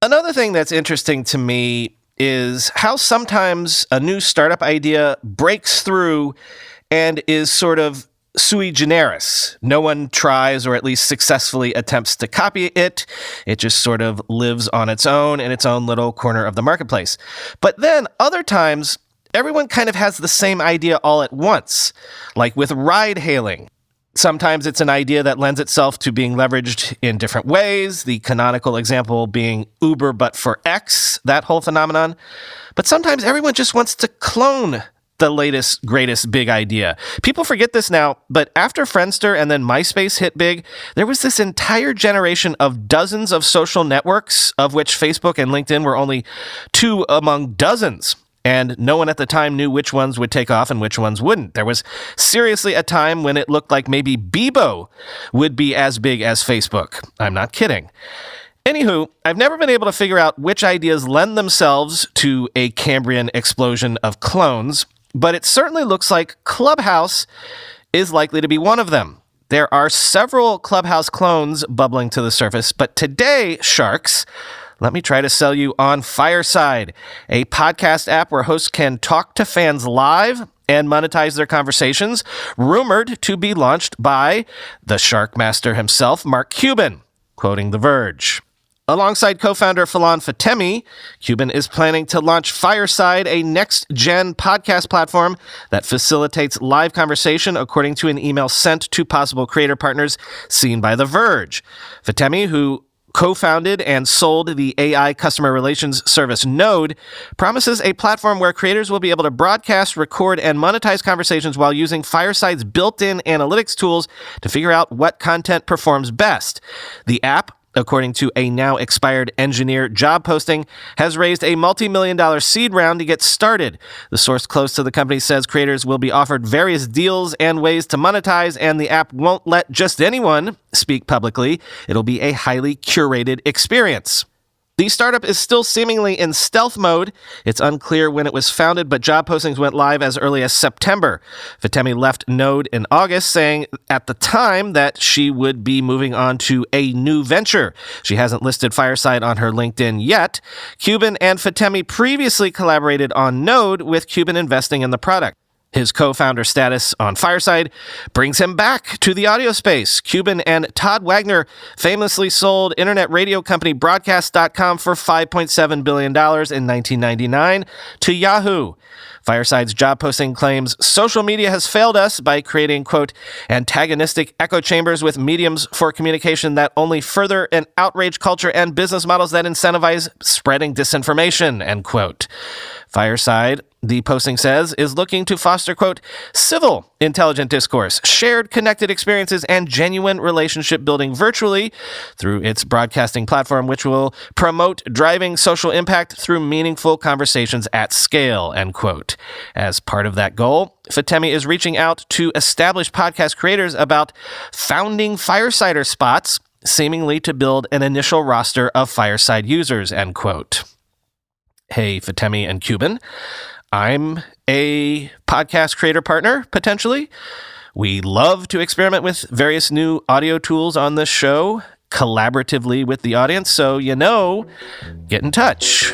Another thing that's interesting to me is how sometimes a new startup idea breaks through and is sort of sui generis. No one tries or at least successfully attempts to copy it. It just sort of lives on its own in its own little corner of the marketplace. But then other times, everyone kind of has the same idea all at once, like with ride hailing. Sometimes it's an idea that lends itself to being leveraged in different ways, the canonical example being Uber but for X, that whole phenomenon. But sometimes everyone just wants to clone the latest, greatest big idea. People forget this now, but after Friendster and then MySpace hit big, there was this entire generation of dozens of social networks, of which Facebook and LinkedIn were only two among dozens. And no one at the time knew which ones would take off and which ones wouldn't. There was seriously a time when it looked like maybe Bebo would be as big as Facebook. I'm not kidding. Anywho, I've never been able to figure out which ideas lend themselves to a Cambrian explosion of clones, but it certainly looks like Clubhouse is likely to be one of them. There are several Clubhouse clones bubbling to the surface, but today, sharks, let me try to sell you on Fireside, a podcast app where hosts can talk to fans live and monetize their conversations, rumored to be launched by the Shark Master himself, Mark Cuban, quoting The Verge. Alongside co-founder Falon Fatemi, Cuban is planning to launch Fireside, a next-gen podcast platform that facilitates live conversation, according to an email sent to possible creator partners seen by The Verge. Fatemi, who co-founded and sold the AI customer relations service Node, promises a platform where creators will be able to broadcast, record, and monetize conversations while using Fireside's built-in analytics tools to figure out what content performs best. The app, according to a now expired engineer job posting, has raised a multi-million-dollar seed round to get started. The source close to the company says creators will be offered various deals and ways to monetize, and the app won't let just anyone speak publicly. It'll be a highly curated experience. The startup is still seemingly in stealth mode. It's unclear when it was founded, but job postings went live as early as September. Fatemi left Node in August, saying at the time that she would be moving on to a new venture. She hasn't listed Fireside on her LinkedIn yet. Cuban and Fatemi previously collaborated on Node, with Cuban investing in the product. His co-founder status on Fireside brings him back to the audio space. Cuban and Todd Wagner famously sold internet radio company Broadcast.com for $5.7 billion in 1999 to Yahoo. Fireside's job posting claims social media has failed us by creating, quote, antagonistic echo chambers with mediums for communication that only further an outrage culture and business models that incentivize spreading disinformation, end quote. Fireside, the posting says, is looking to foster, quote, civil, intelligent discourse, shared connected experiences, and genuine relationship building virtually through its broadcasting platform, which will promote driving social impact through meaningful conversations at scale, end quote. As part of that goal, Fatemi is reaching out to established podcast creators about founding Firesider spots, seemingly to build an initial roster of Fireside users, end quote. Hey, Fatemi and Cuban. I'm a podcast creator partner, potentially. We love to experiment with various new audio tools on this show, collaboratively with the audience, so get in touch.